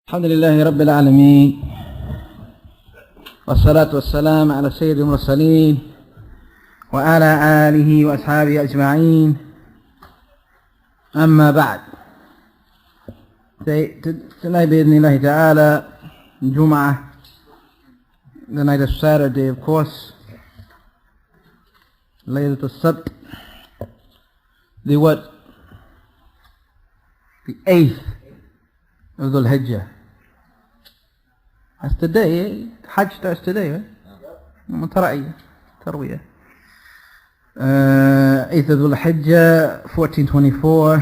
الحمد لله رب العالمين والصلاة والسلام على سيد المرسلين وعلى آله وأصحابه أجمعين. أما بعد, tonight بإذن ta'ala, Jum'ah, the night of Saturday, of course, Laylatul Sabt, the 8th of Dhul Hijjah. That's today. Hajj starts today, right? Tarwiyah. 8th of Dhul Hijjah, 1424,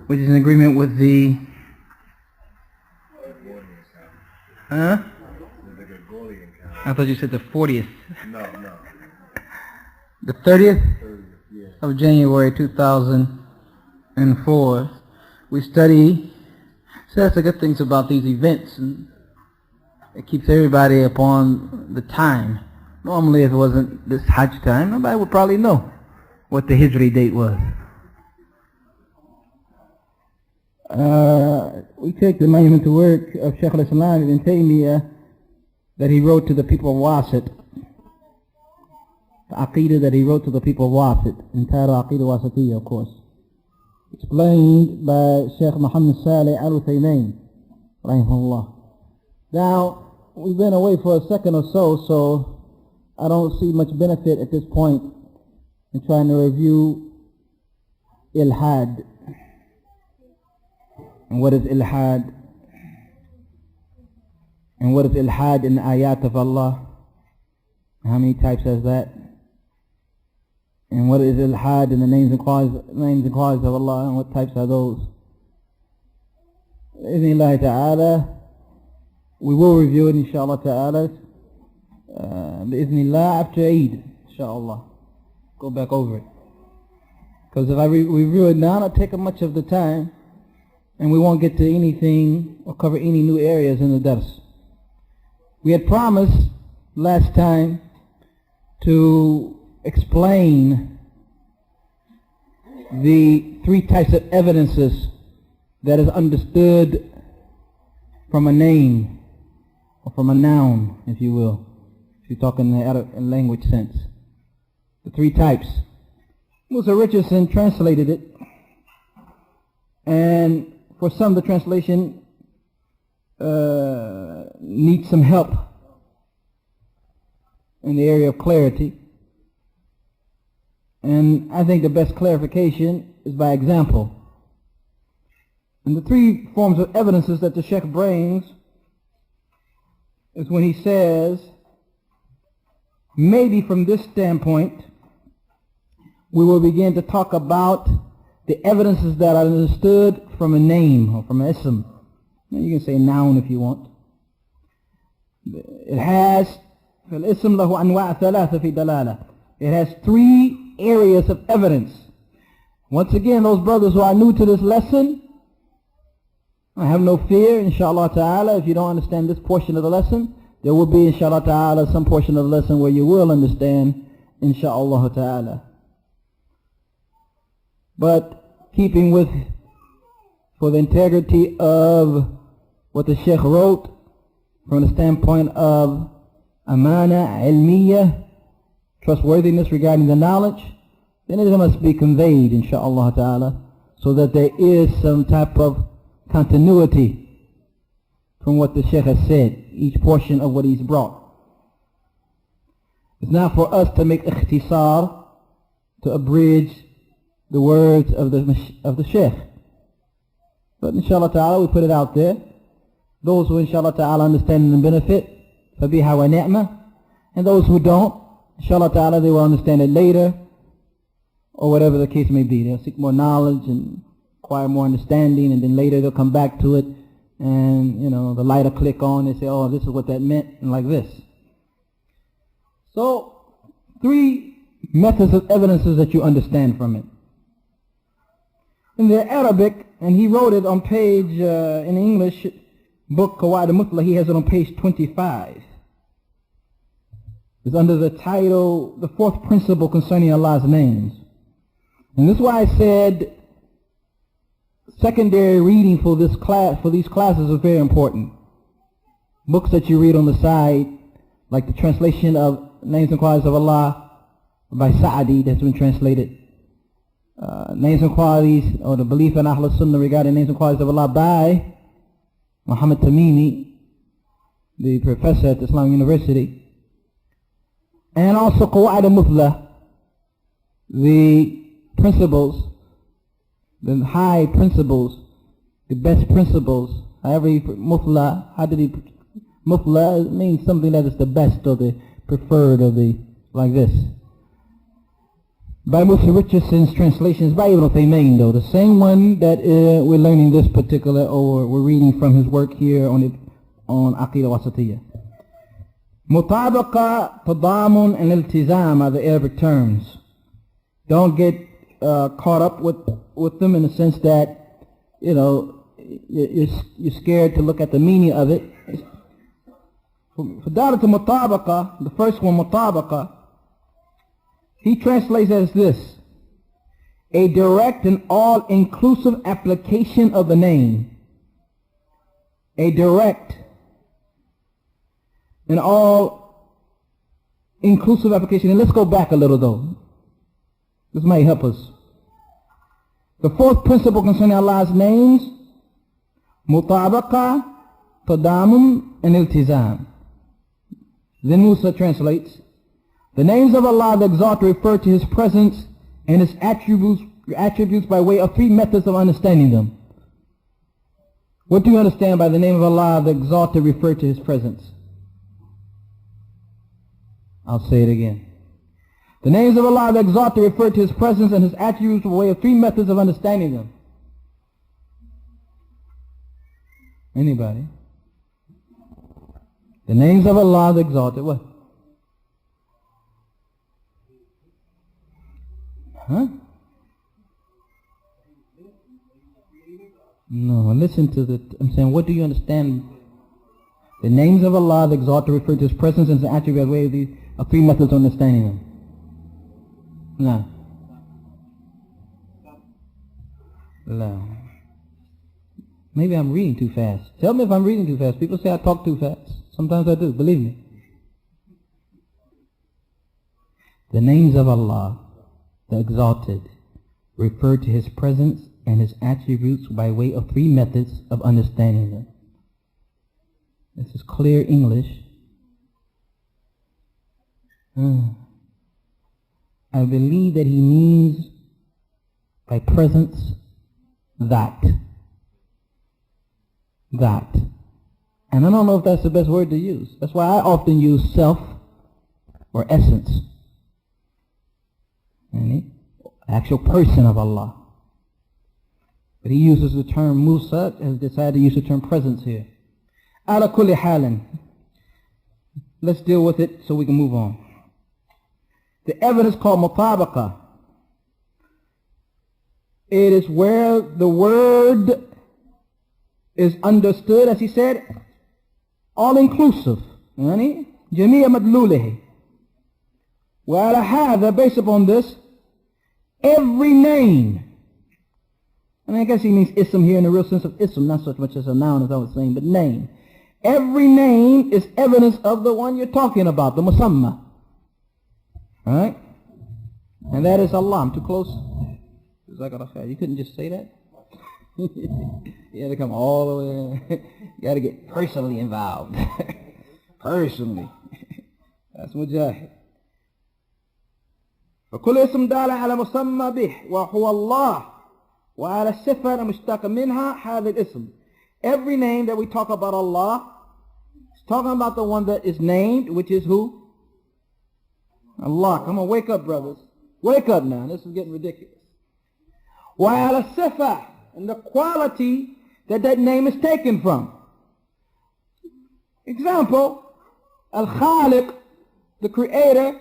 which is in agreement with the I thought you said the 40th. No. The 30th of January 2004. We study. So that's the good things about these events, and it keeps everybody upon the time. Normally, if it wasn't this Hajj time, nobody would probably know what the Hijri date was. We take the monumental work of Shaykh al-Islam ibn Taymiyyah that he wrote to the people of Wasit, the Aqidah that he wrote to the people of Wasit, entitled Aqidah Wasittiyah, of course, explained by Shaykh Muhammad Salih al-Uthaymin, rahimahullah. Now, we've been away for a second or so I don't see much benefit at this point in trying to review ilhad. And what is ilhad? And what is ilhad in the ayat of Allah? How many types has that? And what is ilhad in the names and qualities of Allah, and what types are those? Bismillah ta'ala, we will review it inshallah ta'ala. Bismillah after Eid, inshallah. Go back over it. Because if I review it now, it'll take up much of the time, and we won't get to anything or cover any new areas in the dars. We had promised last time to explain the three types of evidences that is understood from a name or from a noun, if you will, if you talk in the language sense. The three types. Musa Richardson translated it, and for some the translation needs some help in the area of clarity. And I think the best clarification is by example. And the three forms of evidences that the Sheikh brings is when he says, maybe from this standpoint, we will begin to talk about the evidences that are understood from a name or from an ism. You can say noun if you want. It has, فَالْإِسْمُ لَهُ أَنْوَاعَ ثَلَاثَ فِي دَلَالَةٍ. It has three areas of evidence. Once again, those brothers who are new to this lesson, I have no fear, inshallah ta'ala, if you don't understand this portion of the lesson, there will be, inshallah ta'ala, some portion of the lesson where you will understand, inshallah ta'ala. But keeping with, for the integrity of what the Sheikh wrote, from the standpoint of amana, ilmiyah, trustworthiness regarding the knowledge, then it must be conveyed, inshaAllah ta'ala, so that there is some type of continuity from what the Shaykh has said, each portion of what he's brought. It's not for us to make ikhtisar, to abridge the words of the Shaykh. But inshaAllah ta'ala, we put it out there. Those who inshaAllah ta'ala understand and benefit, فَبِهَا وَنِعْمَةً. And those who don't, inshallah ta'ala, they will understand it later, or whatever the case may be. They'll seek more knowledge and acquire more understanding, and then later they'll come back to it, and the light will click on and say, oh, this is what that meant, and like this. So, three methods of evidences that you understand from it. In the Arabic, and he wrote it on page, in English, book Qawaid al-Mutla, he has it on page 25. It's under the title, The Fourth Principle Concerning Allah's Names. And this is why I said secondary reading for this class, for these classes, is very important. Books that you read on the side, like the translation of Names and Qualities of Allah by Sa'adi, that's been translated. Names and Qualities, or the belief in Ahlul Sunnah regarding Names and Qualities of Allah by Muhammad Tamimi, the professor at the Islamic University. And also Qawaid al-Muthla, the principles, the high principles, the best principles. Every Muthla, Muthla means something that is the best or the preferred or the, like this. By Mufti Richardson's translations by Ibn Taymiyyah, though, the same one that we're learning this particular, or we're reading from his work here on Aqidah Wasittiyah. Mutabaqa, Tadamun, and Iltizam are the Arabic terms. Don't get caught up with them in the sense that, you know, you're scared to look at the meaning of it. For Dawah to Mutabaqa, the first one, Mutabaqa, he translates as this: a direct and all-inclusive application of the name. A direct and all-inclusive application. And let's go back a little though. This might help us. The fourth principle concerning Allah's names: Mutabaqa, Tadamun, and Iltizam. Then Musa translates: the names of Allah the Exalted refer to His presence and His attributes by way of three methods of understanding them. What do you understand by the name of Allah the Exalted refer to His presence? I'll say it again. The names of Allah the Exalted refer to His presence and His attributes by way of three methods of understanding them. Anybody? The names of Allah the Exalted, what? Huh? No, listen to I'm saying, what do you understand? The names of Allah the Exalted refer to His presence and His attributes by way of these three methods of understanding them. No. No. Maybe I'm reading too fast. Tell me if I'm reading too fast. People say I talk too fast. Sometimes I do, believe me. The names of Allah the Exalted refer to His presence and His attributes by way of three methods of understanding them. This is clear English. I believe that he means by presence that. That. And I don't know if that's the best word to use. That's why I often use self or essence. Actual person of Allah. But he uses the term, Musa has decided to use the term presence here. Ala kulli halin. Let's deal with it so we can move on. The evidence called mutabaqa. It is where the word is understood, as he said, all-inclusive. Jami'a madlulihi. Wa ala hadha, based upon this, every name. I guess he means ism here in the real sense of ism, not so much as a noun as I was saying, but name. Every name is evidence of the one you're talking about, the musamma. Alright? And that is Allah. I'm too close. You couldn't just say that? You had to come all the way. You got to get personally involved. Personally. That's mujahid. فكل اسم دال على مسمى به وهو الله وعلى الصفة المشتقة منها هذا الاسم. Every name that we talk about Allah is talking about the one that is named, which is who? Allah. Come on, wake up, brothers. Wake up now. This is getting ridiculous. وعلى الصفة, and the quality that that name is taken from. Example, Al-Khaliq, the Creator,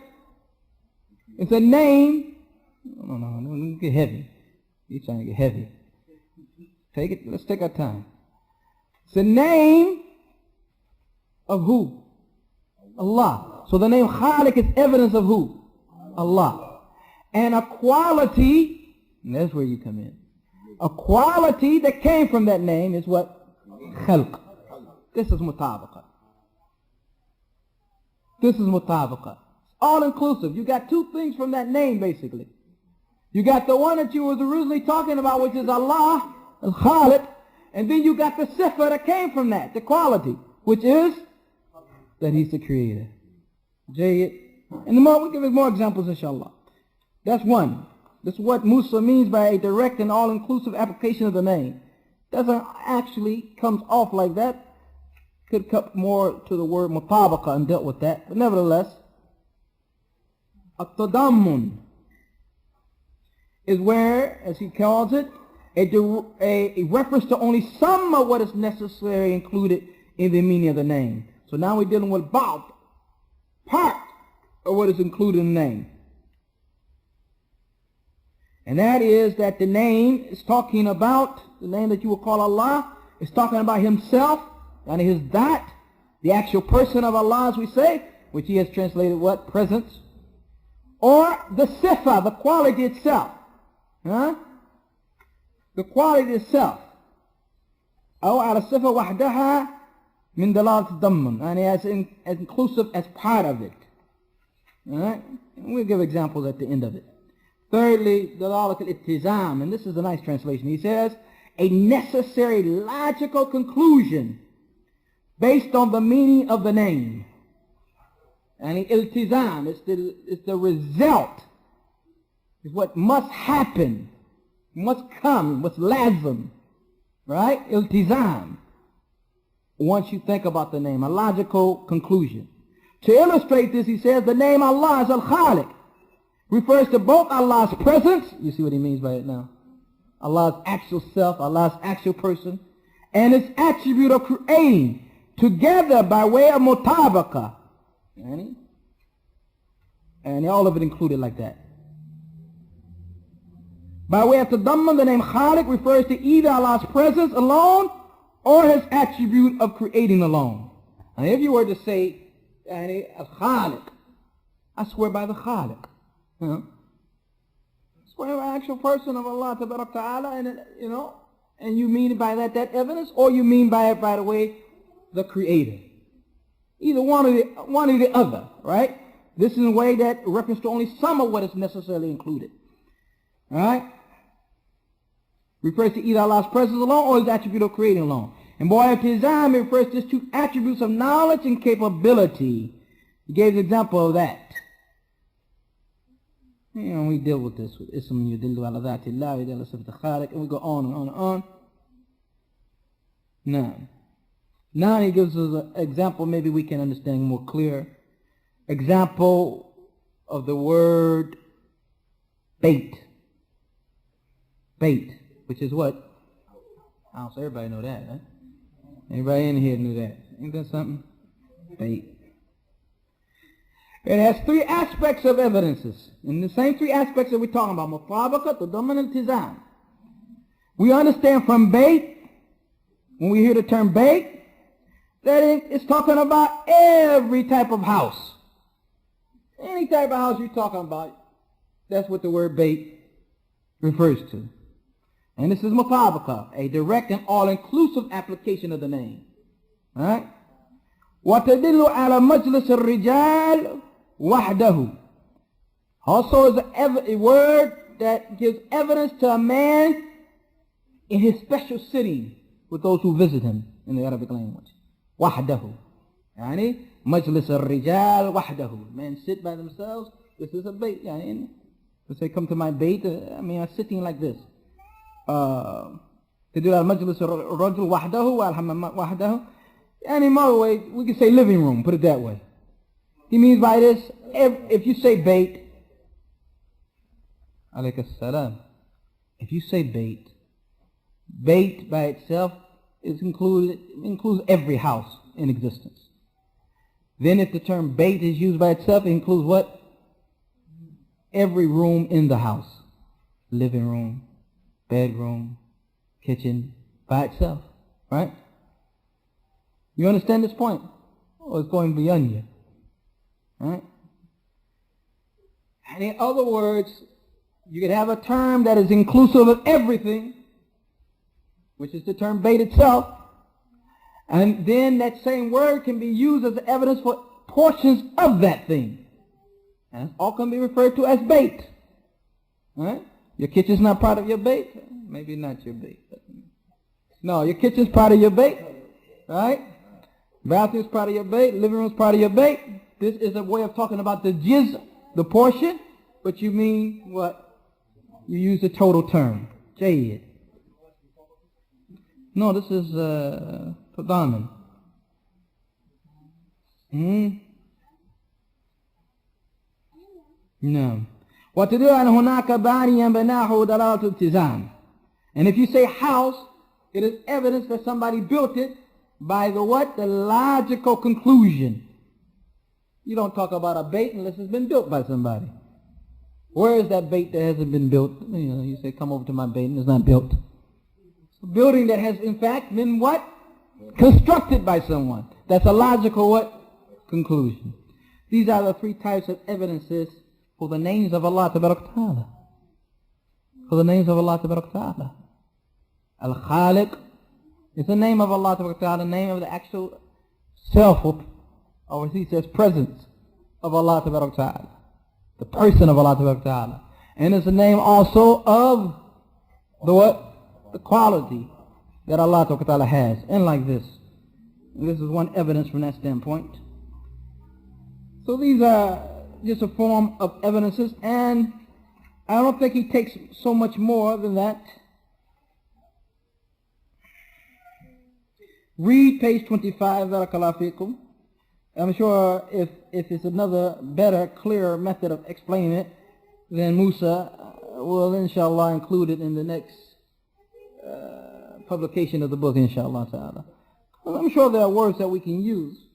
it's a name. No, don't get heavy. You're trying to get heavy. Take it. Let's take our time. It's a name of who? Allah. So the name Khaliq is evidence of who? Allah. And a quality, and that's where you come in. a quality that came from that name is what? Khalq. This is mutabaqa. This is mutabaqa. All inclusive. You got two things from that name basically. You got the one that you was originally talking about, which is Allah, al-Khaliq, and then you got the sifa that came from that, the quality, which is that He's the Creator. Jayyid. And we'll give us more examples, inshallah. That's one. That's what Musa means by a direct and all-inclusive application of the name. Doesn't actually comes off like that. Could come more to the word mutabaqa and dealt with that. But nevertheless, at-tadammun is where, as he calls it, a reference to only some of what is necessary included in the meaning of the name. So now we're dealing with ba'd, part of what is included in the name. And that is that the name is talking about, the name that you will call Allah, is talking about Himself, and His that, the actual person of Allah, as we say, which He has translated what? Presence. Or the sifa, the quality itself. Huh? The quality itself. أو على الصفة وحدها من دلالة الضمن, and as inclusive as part of it. Alright? We'll give examples at the end of it. Thirdly, دلالة الالتزام, and this is a nice translation. He says, a necessary logical conclusion based on the meaning of the name. And the iltizam, it's the result. It's what must happen, must come, what's lazim. Right? Iltizam. Once you think about the name, a logical conclusion. To illustrate this, he says, the name Allah is Al-Khaliq. Refers to both Allah's presence, you see what he means by it now, Allah's actual self, Allah's actual person, and His attribute of creating, together by way of mutabaqa. And all of it included like that. By way of tadammun, the name Khaliq refers to either Allah's presence alone or His attribute of creating alone. And if you were to say, Khaliq, I swear by the Khaliq. You know? Swear by the actual person of Allah Ta'ala, and and you mean by that evidence, or you mean by it, by the way, the Creator. Either one or the other, right? This is a way that reference to only some of what is necessarily included. Alright? Refers to either Allah's presence alone or His attribute of creating alone. And by iltizam, it refers to two attributes of knowledge and capability. He gave an example of that. We deal with this with ism yudillu ala dhatillah, yudillu ala sifat khaliq, and we go on and on and on. Now he gives us an example, maybe we can understand more clear. Example of the word bait. Bait, which is what? So everybody know that, right? Everybody in here knew that. Ain't that something? Bait. It has three aspects of evidences. And the same three aspects that we're talking about, mutabaqa, tadammun, and iltizam. We understand from bait, when we hear the term bait, that it's talking about every type of house. Any type of house you're talking about, that's what the word bait refers to. And this is mutabaqa, a direct and all-inclusive application of the name. Alright? وَتَدِلُّ عَلَى مَجْلِسِ الرِّجَالِ وَحْدَهُ. Also is a word that gives evidence to a man in his special sitting with those who visit him in the Arabic language. وَحْدَهُ. يعني مجلس الرجال وحده. Men sit by themselves. This is a bait. يعني, if they come to my bait, I'm sitting like this. تدل على مجلس الرجل وحده والحمام وحده. Any more way, we can say living room, put it that way. He means by this, if you say bait, alayka salam, if you say bait by itself includes every house in existence. Then if the term bait is used by itself, it includes what? Every room in the house. Living room, bedroom, kitchen, by itself, right? You understand this point? Or it's going beyond you, right? And in other words, you could have a term that is inclusive of everything, which is the term bait itself. And then that same word can be used as evidence for portions of that thing. And it all can be referred to as bait. Right? Your kitchen's not part of your bait? Maybe not your bait. No, your kitchen's part of your bait. Right? Bathroom's part of your bait. Living room's part of your bait. This is a way of talking about the jiz, the portion. But you mean what? You use the total term. Jayyid. No, this is Tadaman. No. وتدل أن هناك بانيا بناه دلالة التزام. And if you say house, it is evidence that somebody built it by the what? The logical conclusion. You don't talk about a bait unless it's been built by somebody. Where is that bait that hasn't been built? You say, come over to my bait, and it's not built. It's a building that has in fact been what? Constructed by someone. That's a logical what? Conclusion. These are the three types of evidences for the names of Allah Ta'ala. For the names of Allah Ta'ala. Al-Khaliq is the name of Allah Ta'ala, the name of the actual self, or as he says, presence of Allah Ta'ala. The person of Allah Ta'ala. And it's the name also of the what? The quality that Allah Ta'ala has. And like this. And this is one evidence from that standpoint. So these are just a form of evidences, and I don't think he takes so much more than that. Read page 25, Barakallahu Fikum. I'm sure if it's another better, clearer method of explaining it, then Musa will inshallah include it in the next publication of the book, inshallah ta'ala. I'm sure there are words that we can use,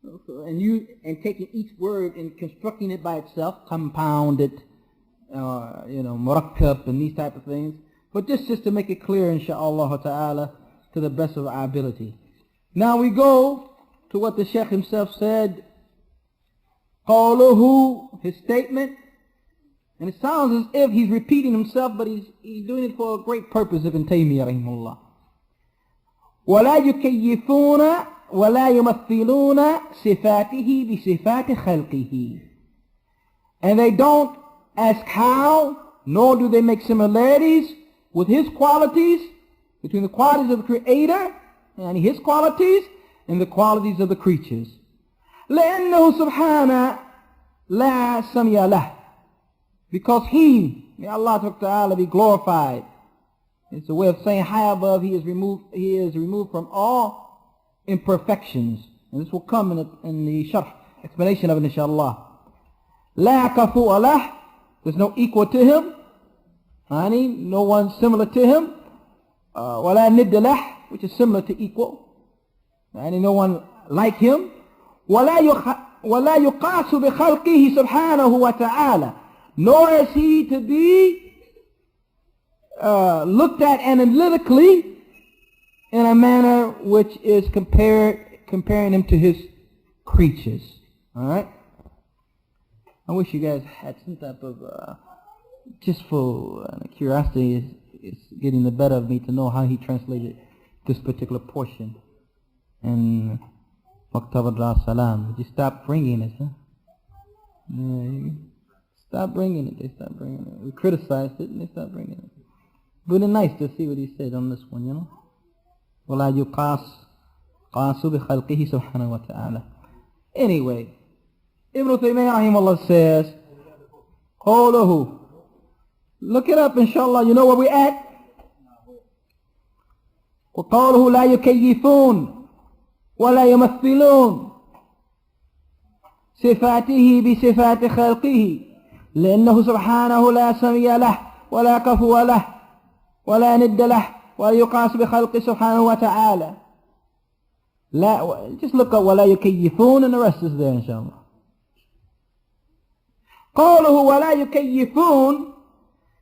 and taking each word and constructing it by itself, compound it, murakkab and these type of things. But this just to make it clear, inshallah ta'ala, to the best of our ability. Now we go to what the Shaykh himself said, qawluhu, his statement, and it sounds as if he's repeating himself, but he's doing it for a great purpose, Ibn Taymiyyah rahimahullah. وَلَا يُكَيِّفُونَ وَلَا يُمَثِّلُونَ صِفَاتِهِ بِصِفَاتِ خَلْقِهِ. And they don't ask how, nor do they make similarities with his qualities, between the qualities of the Creator and his qualities and the qualities of the creatures. لأنه سبحانه لا سمي له. Because he, may Allah Ta'ala be glorified. It's a way of saying high above, he is removed from all imperfections. And this will come in the Shar explanation of it, inshallah. لا كفؤ له. There's no equal to him. No one similar to him. ولا ند له, which is similar to equal. No one like him. ولا يقاس بخلقه سبحانه وتعالى. Nor is he to be looked at analytically in a manner which is comparing him to his creatures. Alright? I wish you guys had some type of just for curiosity is getting the better of me to know how he translated this particular portion. And Waqtabadra Salam. Just stop bringing it, huh? Yeah, stop bringing it. They stopped bringing it. We criticized it and they stopped bringing it. But it's nice to see what he said on this one, you know. وَلَا يُقَاسُ بِخَلْقِهِ سُبْحَانَهُ وَتَعَالَى. Anyway, Ibn Taymiyyah rahimahullah says, قَوْلُهُ. Look it up, inshallah. You know where we're at? وَقَوْلُهُ لَا يُكَيِّفُونَ وَلَا يُمَثِّلُونَ صفاته بصفات خلقه لأنه سبحانه لا سمي له ولا كفو له ولا ند له ولا يقاس بخلقه سبحانه وتعالى. لا, just look up ولا يكيفون and the rest is there, inshallah. قوله ولا يكيفون,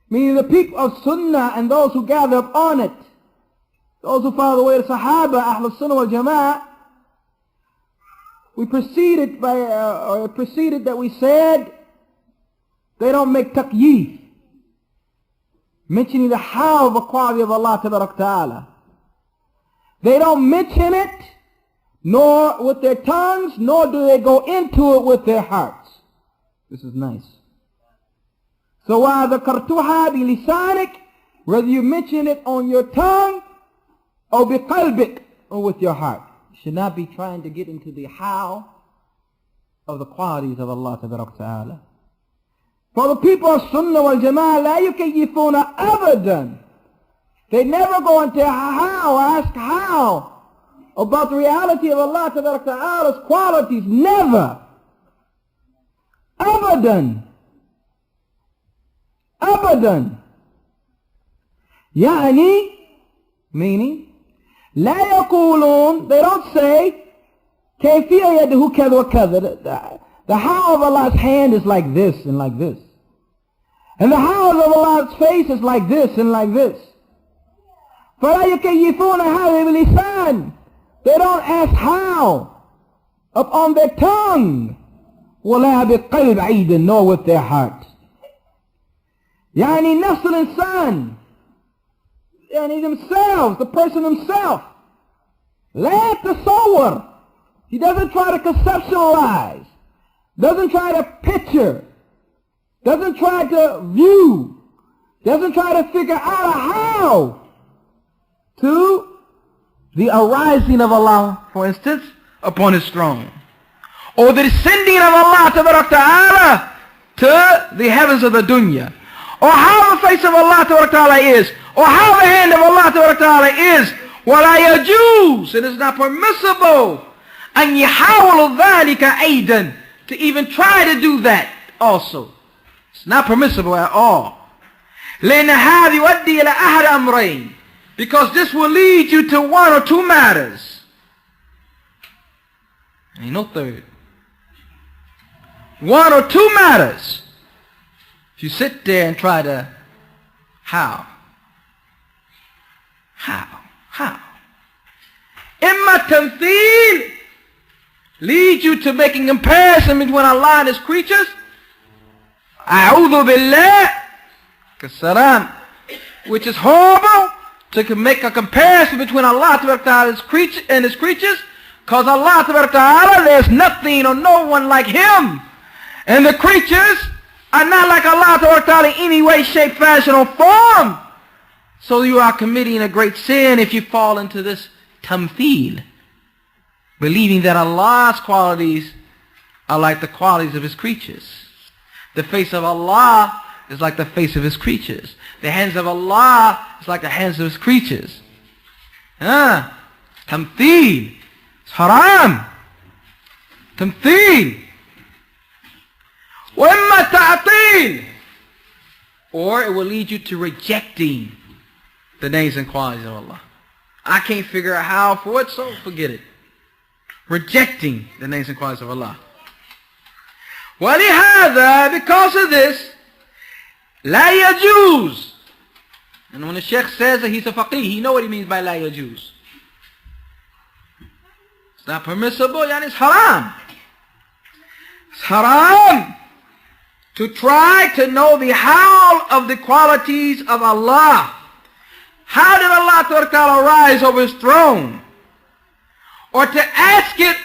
meaning the people of Sunnah and those who gather upon it, those who follow the way of the Sahaba, Ahlul Sunnah wal Jama'ah. We preceded that we said they don't make taqyif, mentioning the how of the quality of Allah Ta'ala. They don't mention it, nor with their tongues, nor do they go into it with their hearts. This is nice. So وَذَكَرْتُهَا بِلِسَانِكَ, whether you mention it on your tongue, or بِقَلْبِكَ, or with your heart. You should not be trying to get into the how of the qualities of Allah Ta'ala. For the people of Sunnah wal Jama'ah, لَا يُكَيِّفُونَ أَبَدًا. They never go into how, ask how, about the reality of Allah Ta'ala's qualities. Never. Abadan. Abadan. Yani, meaning, لا يقولون, they don't say, كيفية يده كذا وكذا. The how of Allah's hand is like this and like this. And the how of Allah's face is like this and like this. فلا يكيفون هذا بلسان. They don't ask how upon their tongue. ولا بقلب عيد, nor with their heart. يعني نفس الإنسان, يعني themselves, the person himself. لا يتصور. He doesn't try to conceptualize, doesn't try to picture, doesn't try to view, doesn't try to figure out a how to the arising of Allah, for instance, upon His throne, or the descending of Allah Ta'ala to the heavens of the dunya, or how the face of Allah Ta'ala is, or how the hand of Allah Ta'ala is. وَلَا يَجُوزُ, it is not permissible أَنْ يَحَاوَلُ ذَلِكَ أَيْدًا, to even try to do that also. It's not permissible at all. لأن هذا يؤدي إلى أحد أمرين, because this will lead you to one or two matters. Ain't no third. One or two matters. If you sit there and try to, how? إما التمثيل, lead you to making comparison between Allah and His creatures. أعوذ بالله كالسلام, which is horrible, to make a comparison between Allah and His creatures, because Allah Ta'ala, there's nothing or no one like Him, and the creatures are not like Allah Ta'ala in any way, shape, fashion, or form. So you are committing a great sin if you fall into this tamthil, believing that Allah's qualities are like the qualities of His creatures. The face of Allah is like the face of His creatures. The hands of Allah is like the hands of His creatures. Tamthil. It's haram. Tamthil. وَإِمَّا تَعْطِيلٌ, or it will lead you to rejecting the names and qualities of Allah. I can't figure out how for it, so forget it. Rejecting the names and qualities of Allah. وَلِهَذَا, because of this, لَا يَجُوزُ. And when the Sheikh says that he's a faqih, he knows what he means by لَا يَجُوزُ. It's not permissible, and it's haram. It's haram to try to know the how of the qualities of Allah. How did Allah Ta'ala rise over His throne? Or to ask it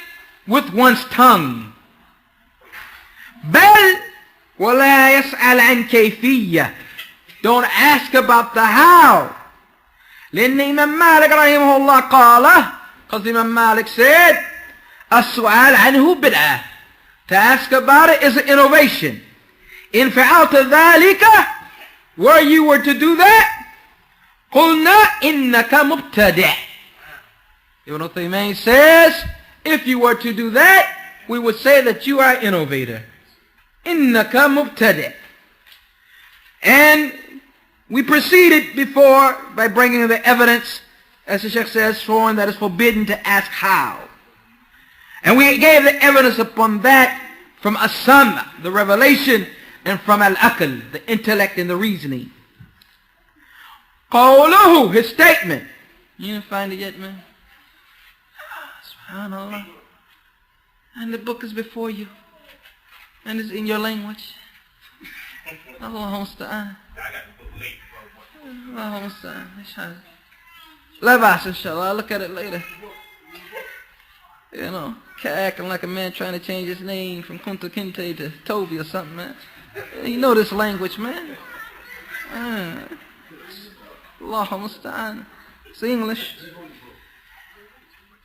with one's tongue. بل ولا يسأل عن كيفية. Don't ask about the how. لأن Imam Malik رحمه الله قال, because Imam Malik said, السؤال عنه بدعة. To ask about it is an innovation. إن فعلت ذلك, where you were to do that, قلنا إنك مبتدع. Ibn Taymiyyah says, if you were to do that, we would say that you are an innovator. إنك مبتدع. And we proceeded before by bringing the evidence, as the Sheikh says, showing that it's forbidden to ask how. And we gave the evidence upon that from as-sam, the revelation, and from al-aql, the intellect and the reasoning. قوله, his statement. You didn't find it yet, man? SubhanAllah. And the book is before you. And it's in your language. Allahumma musta'an. Allahumma musta'an. Labas, inshallah. I'll look at it later. You know, acting like a man trying to change his name from Kunta Kinte to Toby or something, man. You know this language, man. Allahu musta'an. It's English.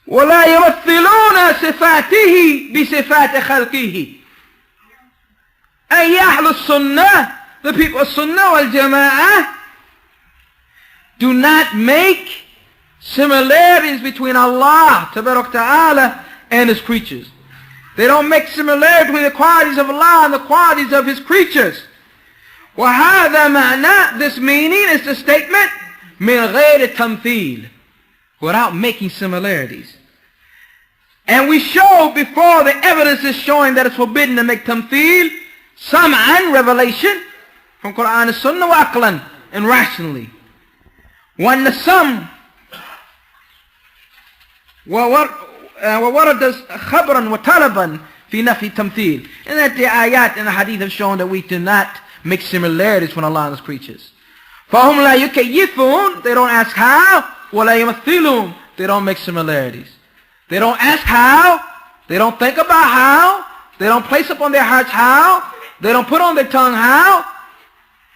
وَلَا يُمَثِّلُونَ صِفَاتِهِ بِصِفَاتِ خَلْقِهِ. أي أهل السنة, the people of Sunnah wal Jama'ah, do not make similarities between Allah Tabarak Ta'ala and His creatures. They don't make similarity between the qualities of Allah and the qualities of His creatures. وَهَذَا مَعْنَى, this meaning is the statement, مِنْ غَيْرِ تَمْثِيلٍ, without making similarities. And we show before the evidence is showing that it's forbidden to make tamthil, sam'an, revelation, from Quran and Sunnah, wa aqlan, and rationally. وأن السمع وورد خبرا وطلبا في نفي التمثيل. And that the ayat and the hadith have shown that we do not make similarities when Allah and His creatures. فهم لا يكيفون, they don't ask how, ولا يمثلون, they don't make similarities. They don't ask how, they don't think about how, they don't place upon their hearts how, they don't put on their tongue how,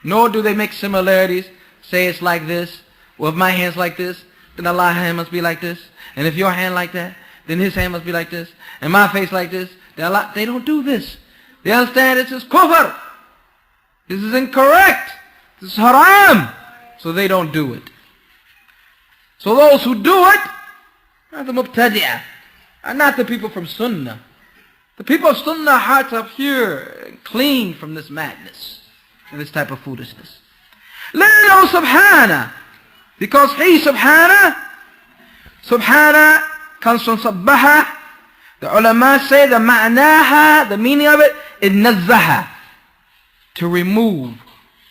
nor do they make similarities. Say it's like this. Well, if my hand's like this, then Allah's hand must be like this. And if your hand like that, then His hand must be like this. And my face like this, then Allah, they don't do this. They understand this is kufr. This is incorrect. This is haram. So they don't do it. So those who do it are the mubtadi'ah, are not the people from Sunnah. The people of Sunnah hearts are pure and clean from this madness and this type of foolishness. Let it know subhana, because He subhana comes from sabbaha. The ulama say the ma'naha, the meaning of it is nazzaha, to remove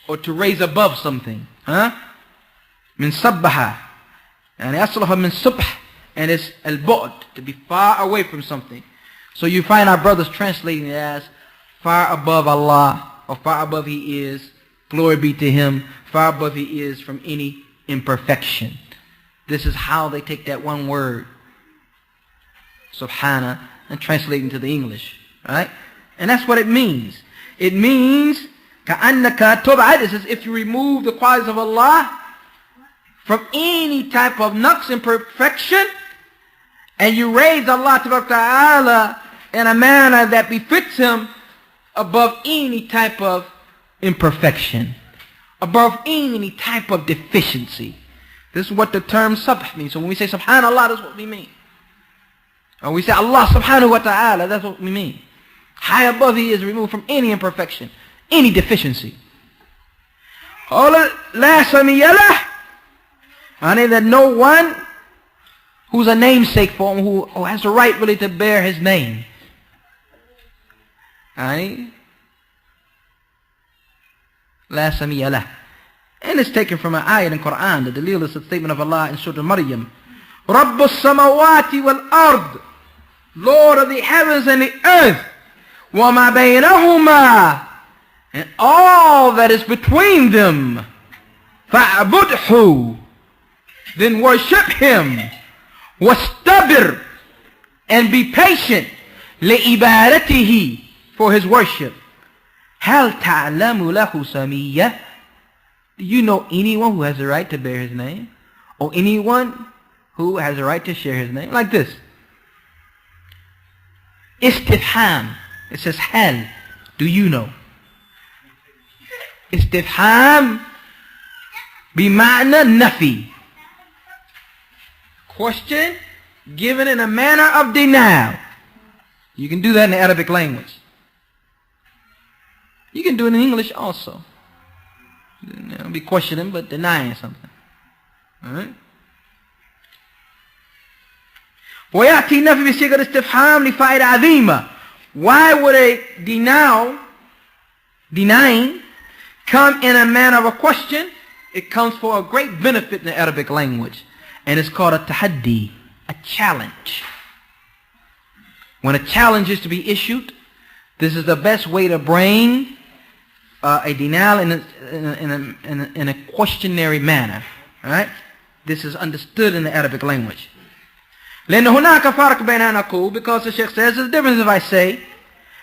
or to raise above something. Min sabbaha, and asluha min subh, and it's al-bu'd, to be far away from something. So you find our brothers translating it as far above Allah, or far above He is, glory be to Him, far above He is from any imperfection. This is how they take that one word, subhana, and translate into the English, right? And that's what it means. It means ka'annaka tub'ad, it's as if you remove the qualities of Allah from any type of nuqs, imperfection, and you raise Allah Ta'ala in a manner that befits Him above any type of imperfection, above any type of deficiency. This is what the term subh means. So when we say subhanallah, that's what we mean. Or we say Allah subhanahu wa ta'ala, that's what we mean. High above He is, removed from any imperfection, any deficiency. La samiyyalah, meaning that no one who's a namesake for Him, who has the right really to bear His name. La samiyyalah. And it's taken from an ayat in the Quran. The dalil is the statement of Allah in Surah Maryam. Rabbus samawati wal ard, Lord of the heavens and the earth. Wa ma baynahuma, and all that is between them. Fa'budhu, then worship Him. Wastabir, and be patient. Li'ibadatihi, for His worship. Hal ta'lamu lahu samiyya, do you know anyone who has the right to bear His name? Or anyone who has the right to share His name? Like this. Istifham, it says hal, do you know? Istifham bima'na nafi, question given in a manner of denial. You can do that in the Arabic language. You can do it in English also. Don't be questioning but denying something. Alright? ويأتي نفي بصيغة استفهام لفائدة عظيمة. Why would a denying come in a manner of a question? It comes for a great benefit in the Arabic language. And it's called a tahaddi, a challenge. When a challenge is to be issued, this is the best way to bring a denial in a questionary manner. Right? this is understood in the Arabic language. لأن هناك فرق بين أن أقول, because the Sheikh says there's a difference if I say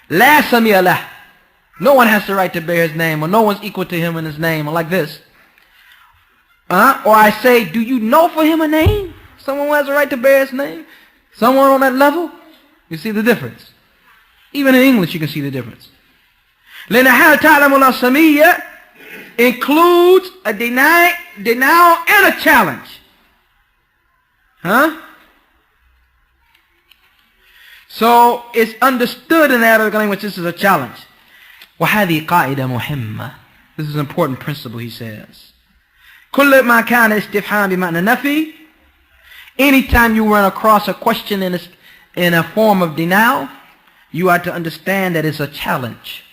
لا سمي له, no one has the right to bear his name, or no one's equal to him in his name, or like this. Or I say, do you know for him a name? Someone who has the right to bear his name? Someone on that level? You see the difference. Even in English you can see the difference. لأن هل تعلم السمية includes a denial and a challenge. So it's understood in the Arabic language this is a challenge. وهذه قاعدة مهمة. This is an important principle, he says. كل ما كان استفهام بمعنى نفي, anytime you run across a question in a form of denial, you are to understand that it's a challenge.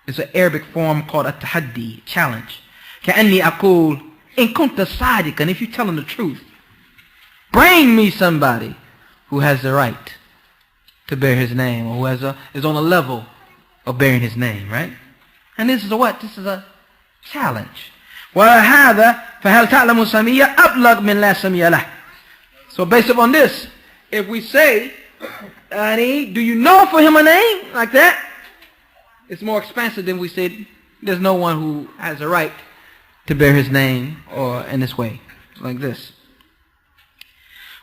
It's an Arabic form called a tahaddi, challenge. كأني أقول إن كنت صادقا, if you're telling the truth, bring me somebody who has the right to bear his name, or who is on a level of bearing his name, right? And this is a what? This is a challenge. وهذا فهل تعلم سمية أبلغ من لا سمية له. So based upon this, if we say, do you know for him a name? Like that, it's more expansive than we said, there's no one who has a right to bear his name, or in this way, like this.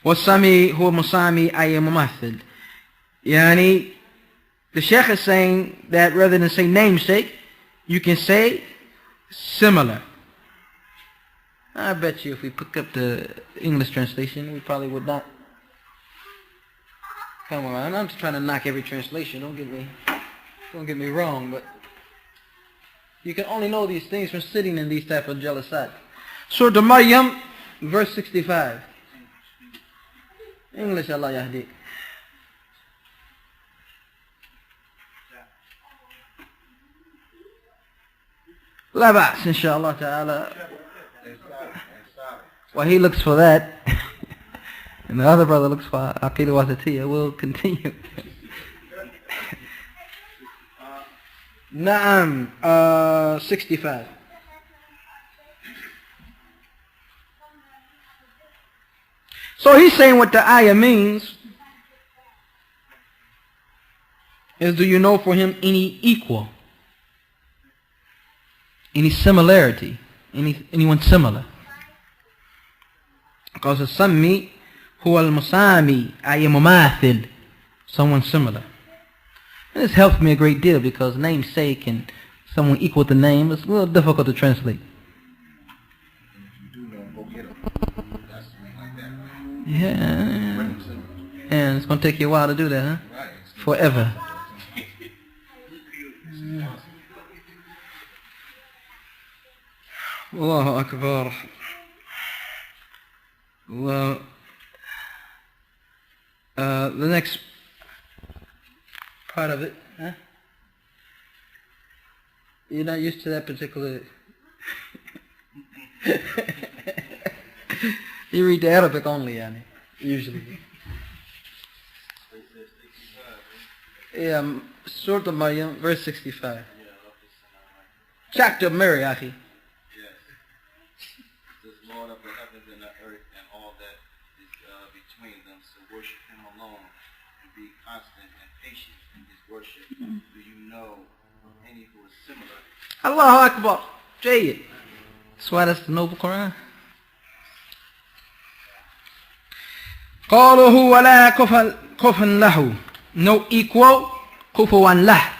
والسمي هو مسامي أي ممثل. The Sheikh is saying that rather than say namesake, you can say similar. I bet you if we pick up the English translation, we probably would not come around. I'm just trying to knock every translation, don't get me wrong, but you can only know these things from sitting in these type of jalasat. Surah Maryam, verse 65. English, Allah Yahdi. La ba'as, inshaAllah ta'ala. Well, he looks for that, and the other brother looks for Aqidah Wasittiyah. We'll continue. Naam, 65. So he's saying what the ayah means is, do you know for him any equal? Any similarity? Anyone similar? Because السمي هو المسامي أي مماثل, someone similar. And this helps me a great deal, because namesake and someone equal to name is a little difficult to translate. Yeah. And it's going to take you a while to do that, huh? Forever. Allahu Akbar. Well, the next part of it, huh? You're not used to that particular... You read the Arabic only, yani, usually. Yeah, Surah Maryam, verse 65. Chapter Mary, Akhi. Lord of the heavens and the earth and all that is between them, so worship him alone and be constant and patient in his worship. Do you know of any who is similar? Allahu Akbar. Jayyid. That's why that's the noble Quran. قَالُهُ وَلَا كُفًا لَهُ, no equal, كُفُوًا لَهُ,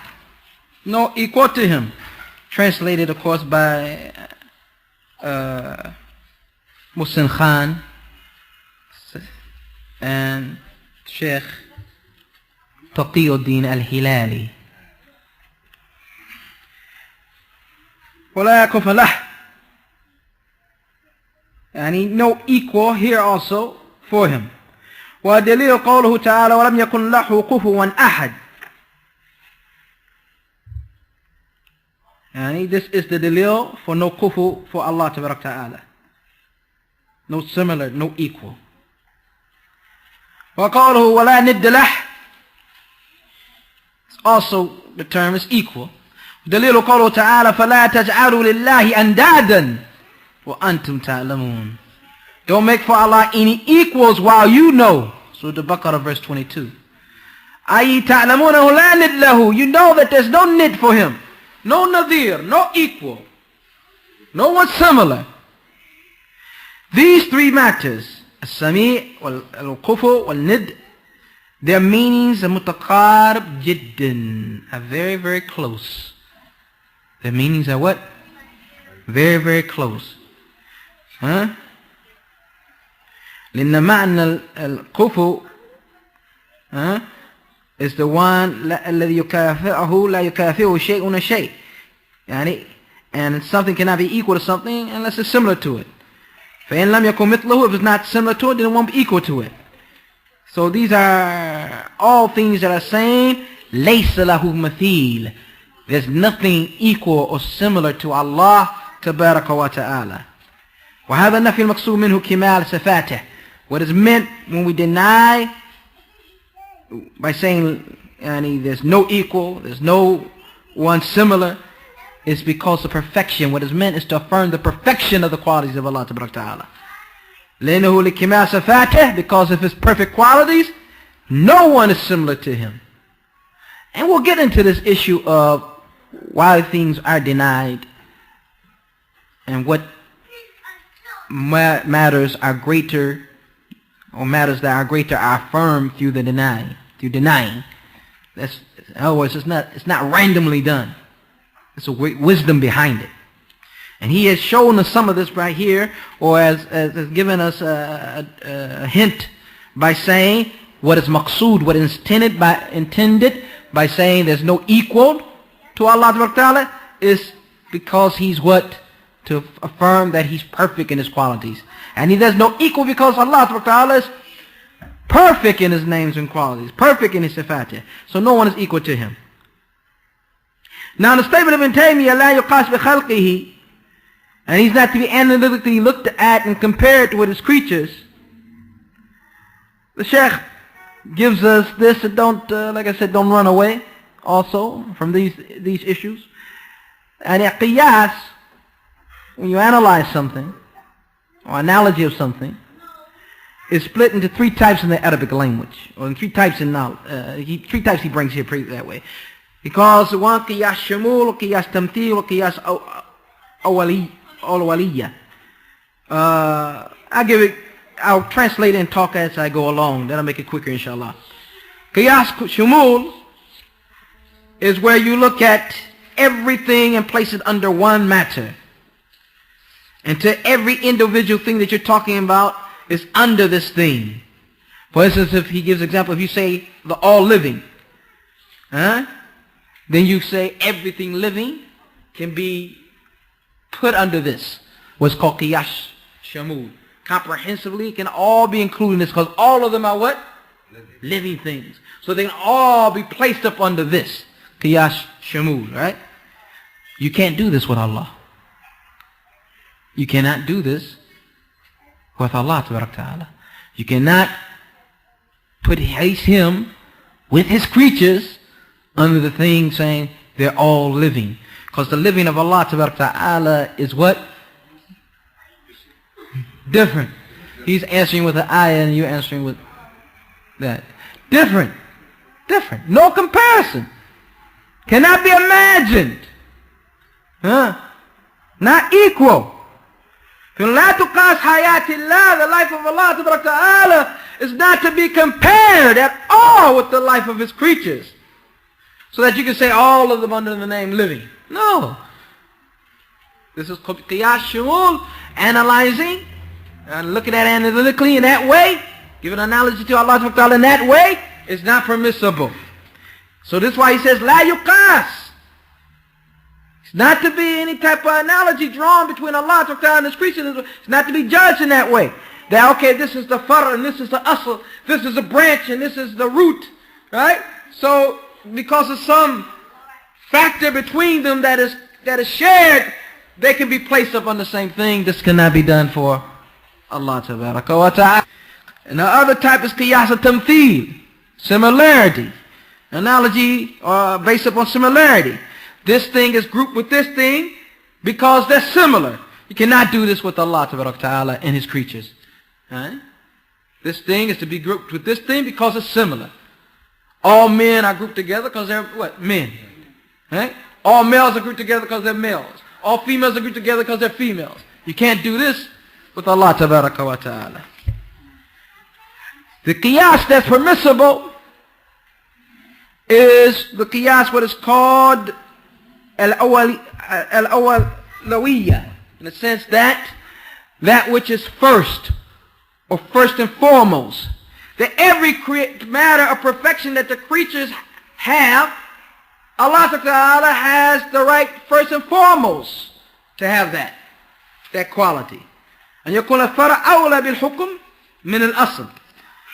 no equal to him. Translated, of course, by Muslim Khan and Sheikh Taqiyuddin al-Hilali. وَلَا كُفًا لَهُ, and no equal here also for him. وَدَلِيلُ قَوْلُهُ تَعَالَى وَلَمْ يَكُنْ لَهُ كُفُوًا أَحَدٌ. And this is the dalil for no kufu for Allah Tabarak Ta'ala. No similar, no equal. وَقَوْلُهُ وَلَا نِدَّ لَهُ, also the term is equal. دليل قوله تعالى فَلَا تَجْعَلُوا لِلَّهِ أَنْدَادًا وَأَنْتُمْ تَعْلَمُونَ. Don't make for Allah any equals while you know. Surah Al-Baqarah verse 22. أَيِّ تَعْلَمُونَهُ لَا نِدْ لَهُ. You know that there's no nid for him. No nadir, no equal. No one similar. These three matters, السميع والقفو والند, their meanings are متقارب جدا, are very, very close. Their meanings are what? Very, very close. Huh? لأن معنى القفو is the one الذي يكافئه لا يكافئه شيء شيء. يعني, and something cannot be equal to something unless it's similar to it. فإن لم يكن مثله, if it's not similar to it, then it won't be equal to it. So these are all things that are saying ليس له مثيل. There's nothing equal or similar to Allah تبارك وتعالى. وهذا النفي المقصود منه كمال صفاته. What is meant when we deny by saying there's no equal, there's no one similar, is because of perfection. What is meant is to affirm the perfection of the qualities of Allah Ta'ala. لأنه لكمال صفاته, because of his perfect qualities, no one is similar to him. And we'll get into this issue of why things are denied and what matters are greater, or matters that are greater are affirmed through the denying. That's, in other words, it's not randomly done. There's a wisdom behind it. And he has shown us some of this right here, or has given us a hint by saying what is maqsood, what is intended by saying there's no equal to Allah Ta'ala, is because he's what? To affirm that he's perfect in his qualities. And he does no equal because Allah Ta'ala is perfect in his names and qualities, perfect in his sifatiyah. So no one is equal to him. Now the statement of Ibn Taymiyyah, لا يقاس بخلقه, and he's not to be analytically looked at and compared with his creatures. The Shaykh gives us this, and don't, like I said, don't run away also from these issues. And qiyas, when you analyze something, or analogy of something, is split into three types in the Arabic language, or in three types in three types he brings here that way. He calls one qiyas shamul, qiyas tamthil, qiyas awaliyah. I'll translate and talk as I go along. That'll make it quicker, inshallah. Qiyas shumul is where you look at everything and place it under one matter. And to every individual thing that you're talking about is under this thing. For instance, if he gives example, if you say the all living, then you say everything living can be put under this, what's called qiyas shamul. Comprehensively, it can all be included in this, because all of them are what? Living things. So they can all be placed up under this, qiyas shamul, right? You can't do this with Allah. You cannot do this with Allah Ta'ala. You cannot place him with his creatures under the thing saying they're all living. Because the living of Allah Ta'ala is what? Different. He's answering with an ayah and you're answering with that. Different. Different. No comparison. Cannot be imagined. Not equal. لا تقاس حياة الله, the life of Allah Ta'ala is not to be compared at all with the life of his creatures. So that you can say all of them under the name living. No. This is qiyas shumul, analyzing and looking at it analytically in that way, giving an analogy to Allah Ta'ala in that way, is not permissible. So this is why he says la yuqas. It's not to be any type of analogy drawn between Allah Ta'ala and his creatures. It's not to be judged in that way. That, okay, this is the far and this is the asl, this is the branch and this is the root, right? So because of some factor between them that is shared, they can be placed up on the same thing. This cannot be done for Allah Ta'ala. And the other type is qiyas al-tamthil, similarity, analogy based upon similarity. This thing is grouped with this thing because they're similar. You cannot do this with Allah Ta'ala and his creatures. Right? This thing is to be grouped with this thing because it's similar. All men are grouped together because they're what? Men. Right? All males are grouped together because they're males. All females are grouped together because they're females. You can't do this with Allah tabaraka wa ta'ala. The qiyas that's permissible is the qiyas what is called al-awwalawiyya, in the sense that which is first or first and foremost. That every matter of perfection that the creatures have, Allah Ta'ala has the right first and foremost to have that quality. And يكون الفرع أولى بالحكم من الأصل.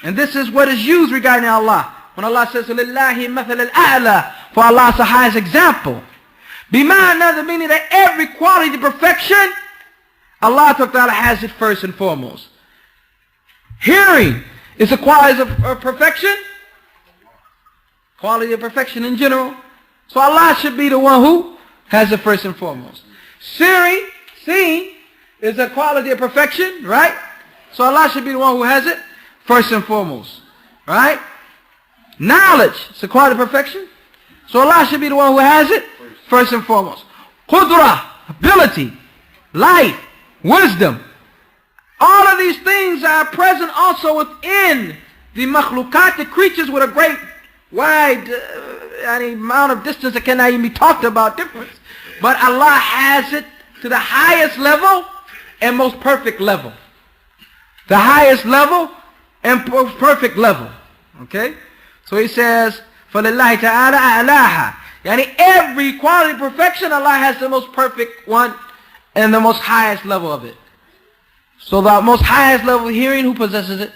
And this is what is used regarding Allah. When Allah says, لِلَّهِ مَثَلَ الْأَعْلَى, for Allah is the highest example. بِمَعنَى, the meaning that every quality of perfection, Allah Ta'ala has it first and foremost. Hearing is a quality of perfection. Quality of perfection in general. So Allah should be the one who has it first and foremost. Seeing is a quality of perfection, right? So Allah should be the one who has it first and foremost, right? Knowledge is a quality of perfection. So Allah should be the one who has it first and foremost. Qudra, ability, life, wisdom. All of these things are present also within the makhlukat, the creatures with a great wide amount of distance that cannot even be talked about difference. But Allah has it to the highest level and most perfect level. The highest level and most perfect level. Okay? So he says, فَلِلَّهِ تَعَالَى أَعْلَاهَا. Yani every quality of perfection, Allah has the most perfect one and the most highest level of it. So the most highest level of hearing, who possesses it?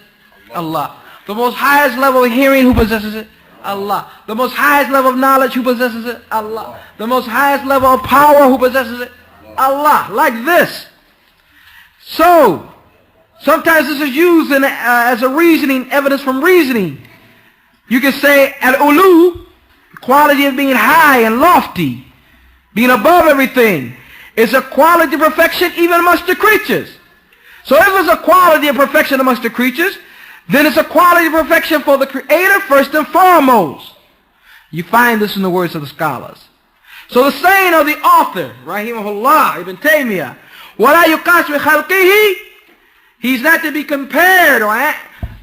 Allah. The most highest level of hearing, who possesses it? Allah. The most highest level of knowledge, who possesses it? Allah. The most highest level of power, who possesses it? Allah. Like this. So, sometimes this is used as a reasoning, evidence from reasoning. You can say, al-ulu, quality of being high and lofty, being above everything, is a quality of perfection even amongst the creatures. So if it's a quality of perfection amongst the creatures, then it's a quality of perfection for the Creator first and foremost. You find this in the words of the scholars. So the saying of the author, rahimahullah, Ibn Taymiyyah, وَلَا يُقَاسْ بِخَلْقِهِ, he's not to be compared or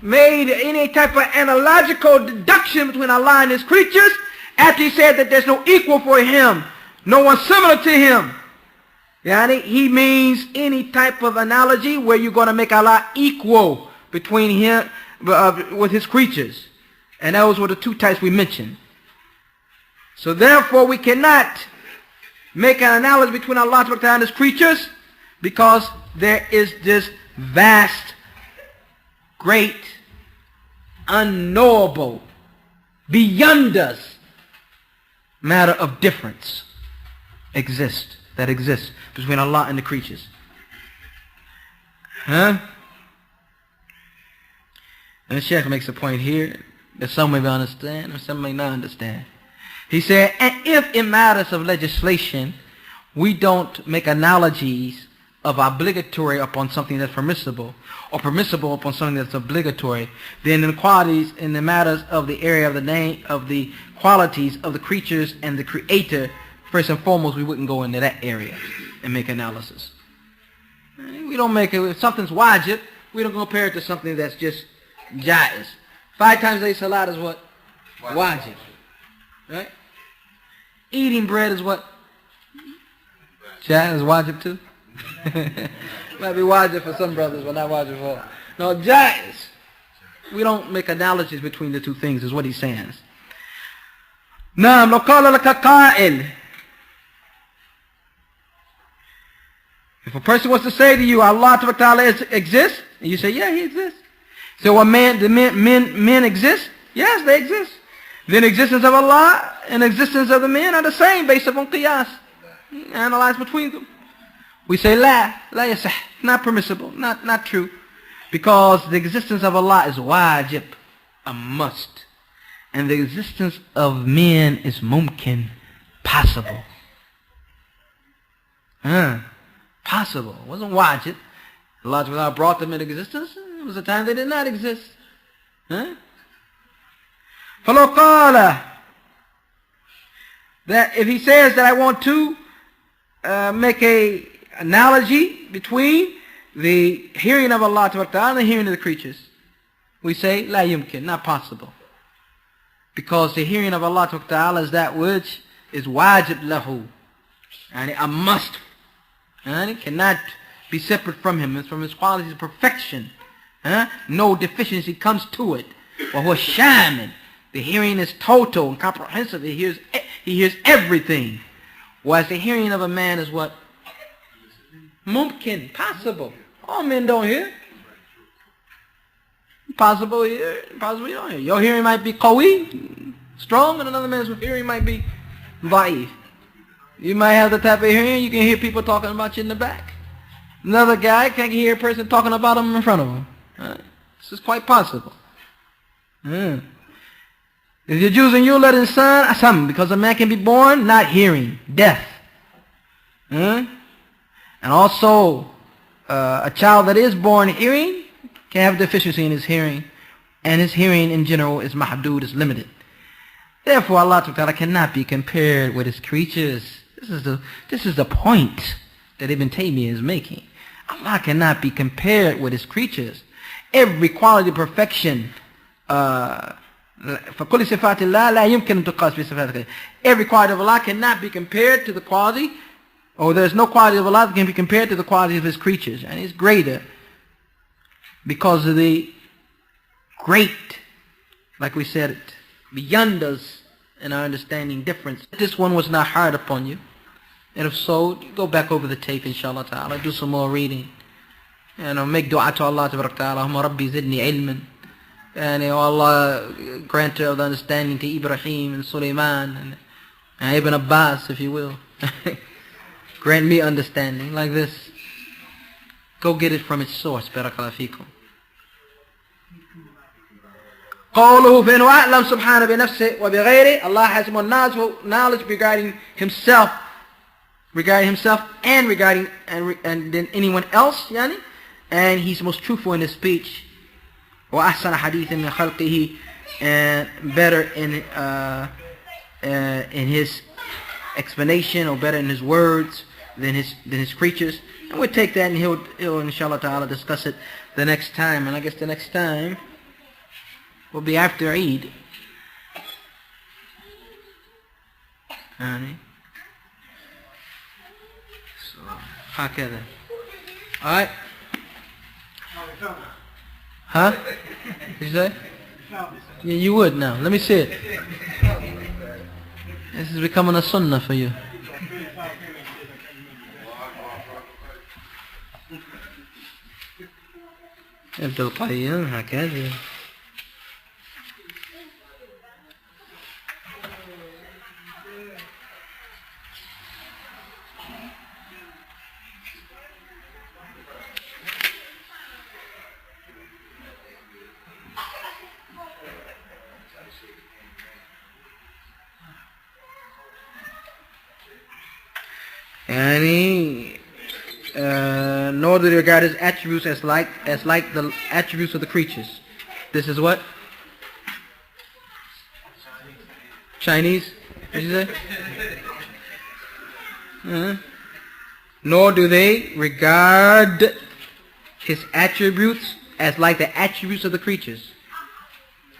made any type of analogical deduction between Allah and His creatures, after he said that there's no equal for Him, no one similar to Him. Yani, he means any type of analogy where you're going to make Allah equal between Him with His creatures. And those were the two types we mentioned. So therefore we cannot make an analogy between Allah and His creatures, because there is this vast, great, unknowable, beyond us matter of difference that exists between Allah and the creatures. And the Shaykh makes a point here that some may understand or some may not understand. He said, and if in matters of legislation we don't make analogies of obligatory upon something that's permissible, or permissible upon something that's obligatory, then in qualities, in the matters of the area of the name of the qualities of the creatures and the Creator, first and foremost, we wouldn't go into that area and make analysis. We don't make it, if something's wajib, we don't compare it to something that's just jaiz. 5 times a day salat is what? Wajib. Right? Eating bread is what? Jaiz is wajib too? Might be wajib for some brothers, but not wajib for all. No, jaiz. We don't make analogies between the two things, is what he's saying. Naam, lo qala laka qa'il. If a person was to say to you, Allah Ta'ala exists, and you say, yeah, He exists. So what men exist? Yes, they exist. Then existence of Allah and existence of the men are the same based upon qiyas. Analyze between them. We say, la yasah, not permissible, not true. Because the existence of Allah is wajib, a must. And the existence of men is mumkin, possible. Possible. It wasn't wajib. Allah brought them into existence. There was a time they did not exist. Huh? فَلَوْ قَالَ, that if he says that I want to make a analogy between the hearing of Allah Ta'ala and the hearing of the creatures, we say, لا يمكن, not possible. Because the hearing of Allah Ta'ala is that which is wajib lahu, and a must, and it cannot be separate from him. It's from his qualities of perfection. No deficiency comes to it. وَهُوَ شَامِل, the hearing is total and comprehensive. He hears everything. Whereas the hearing of a man is what? Mumkin, possible. All men don't hear. Possible here, possible you don't hear. Your hearing might be qawi, strong, and another man's hearing might be da'if. You might have the type of hearing you can hear people talking about you in the back. Another guy can't hear a person talking about him in front of him. This is quite possible. If you're choosing you let insan asam, because a man can be born not hearing, deaf. And also a child that is born hearing can have deficiency in his hearing, and his hearing in general is mahdud, is limited. Therefore Allah Ta'ala cannot be compared with his creatures. This is the point that Ibn Taymiyyah is making. Allah cannot be compared with his creatures. Every quality of perfection, every quality of Allah cannot be compared to the quality, or there's no quality of Allah that can be compared to the quality of his creatures, and it's greater because of the great, like we said, beyond us in our understanding difference. This one was not hard upon you, and if so, go back over the tape, inshallah ta'ala, do some more reading, and make dua to Allah ta'ala, Allahumma rabbi zidni ilman, and Allah grant of the understanding to Ibrahim and Sulaiman and Ibn Abbas, if you will. Grant me understanding like this. Go get it from its source. Barakallahu feekum. قوله فإنه أعلم سبحانه بنفسه وبغيره. Allah has more knowledge regarding himself and regarding and than anyone else, yani, and he's most truthful in his speech. وأحسن حديث من خلقه, and better in his explanation, or better in his words than his creatures. And we'll take that, and he'll inshallah ta'ala discuss it the next time. And I guess the next time will be after Eid. So, هكذا. Alright. Huh? Did you say? Yeah, you would now. Let me see it. This is becoming a sunnah for you. ابن القيم هكذا. Nor do they regard his attributes as like the attributes of the creatures. This is what? Chinese? What did you say? Nor do they regard his attributes as like the attributes of the creatures.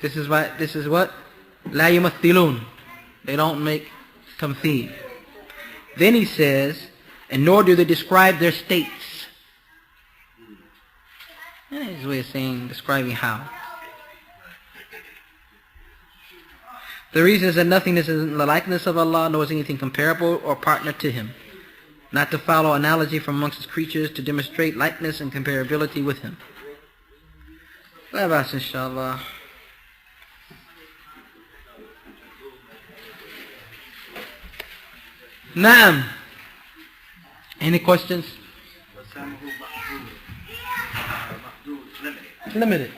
This is what? La yumathilun. They don't make tamthil. Then he says, and nor do they describe their states. That is a way of saying, describing how. The reason is that nothingness is in the likeness of Allah, nor is anything comparable or partner to Him. Not to follow analogy from amongst His creatures, to demonstrate likeness and comparability with Him. La bas, inshallah. Naam. Any questions? Limited.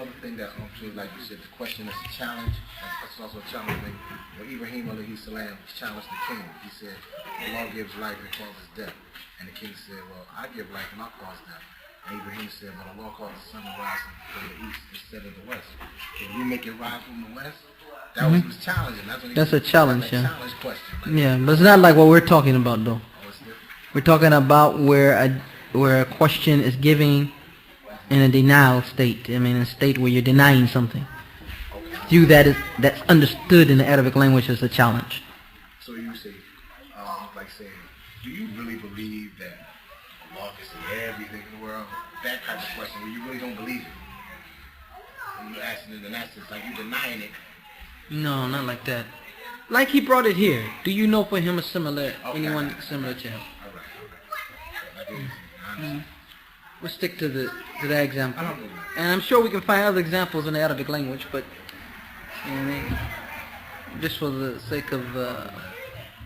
another thing that, like you said, the question is a challenge. That's also a challenge. When Ibrahim alayhi salam challenged the king, he said, Allah gives life and causes death. And the king said, well, I give life and I cause death. And Ibrahim said, but Allah caused the sun to rise from the east instead of the west. Can you make it rise from the west? That was his challenge. That's a challenge, yeah. Challenge question. Yeah, but it's not like what we're talking about, though. We're talking about where a question is giving in a denial state. I mean, in a state where you're denying something. View that's understood in the Arabic language as a challenge. So you say, like saying, do you really believe that Allah can see everything in the world? That kind of question where you really don't believe it. And you're asking it in that sense, like you're denying it. No, not like that. Like he brought it here. Do you know for him anyone similar to him? We'll stick to that example. And I'm sure we can find other examples in the Arabic language, but you know what I mean? Just for the sake of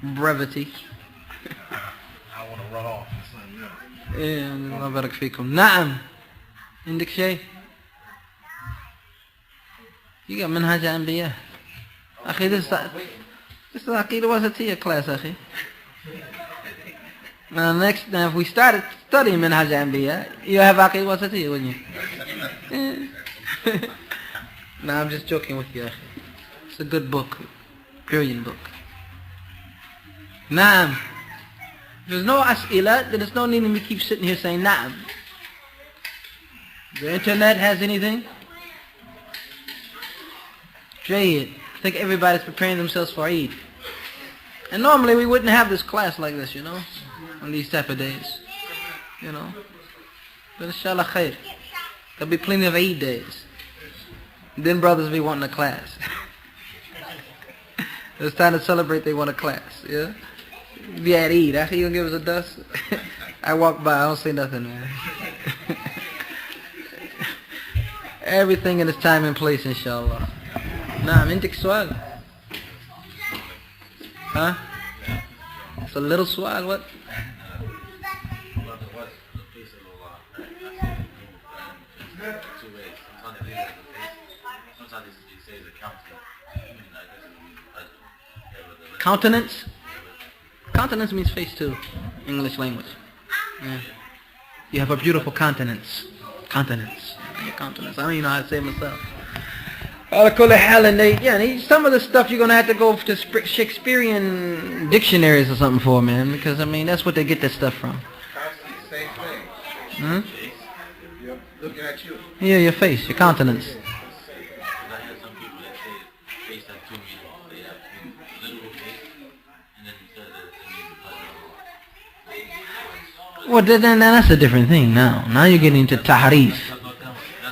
brevity. I want to run off. إيه الله يبارك فيكم. نعم. عندك شيء؟ You got منهج أنبياء. أخي this is Aqidah Wasittiyah class, أخي. Now if we started studying منهج أنبياء, you have Aqidah Wasittiyah, wouldn't you? No, I'm just joking with you, أخي. It's a good book, brilliant book. نعم. If there's no as'ila, then there's no need to keep sitting here saying na'am. The internet has anything? Jayyid. I think everybody's preparing themselves for Eid. And normally we wouldn't have this class like this, you know, on these type of days. You know. But inshallah khair. There'll be plenty of Eid days. Then brothers be wanting a class. It's time to celebrate, they want a class, yeah? Be at Eid, after you gonna give us a dust? I walk by, I don't say nothing, man. Everything in its time and place, inshallah. نعم عندك سؤال؟ ها؟ It's a little سؤال, what? Countenance? Countenance means face too, English language. Yeah. You have a beautiful countenance. Countenance. Your countenance. I don't even know how to say it myself. Some of the stuff you're going to have to go to Shakespearean dictionaries or something for, man. Because, I mean, that's what they get that stuff from. Same thing. Hmm? Looking at you. Yeah, your face, your countenance. Well, then that's a different thing now. Now you're getting into tahrif.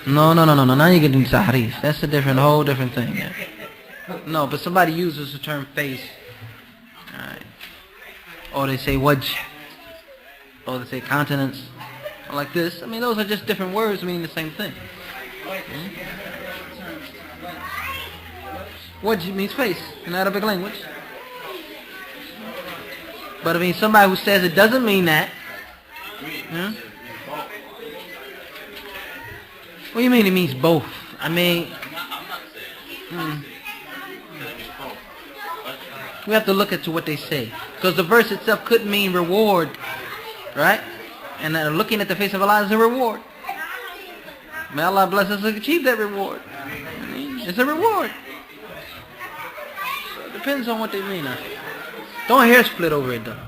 No. Now you're getting into tahrif. That's a whole different thing. Yeah. No, but somebody uses the term face. Alright. Or they say wajh. Or they say countenance. Or like this. I mean, those are just different words meaning the same thing. Wajh means face in Arabic language. But I mean, somebody who says it doesn't mean that. Hmm? What do you mean it means both? I mean, we have to look at what they say. Because the verse itself could mean reward, right? And looking at the face of Allah is a reward. May Allah bless us to achieve that reward. I mean, it's a reward. So it depends on what they mean. Don't hair split over it though.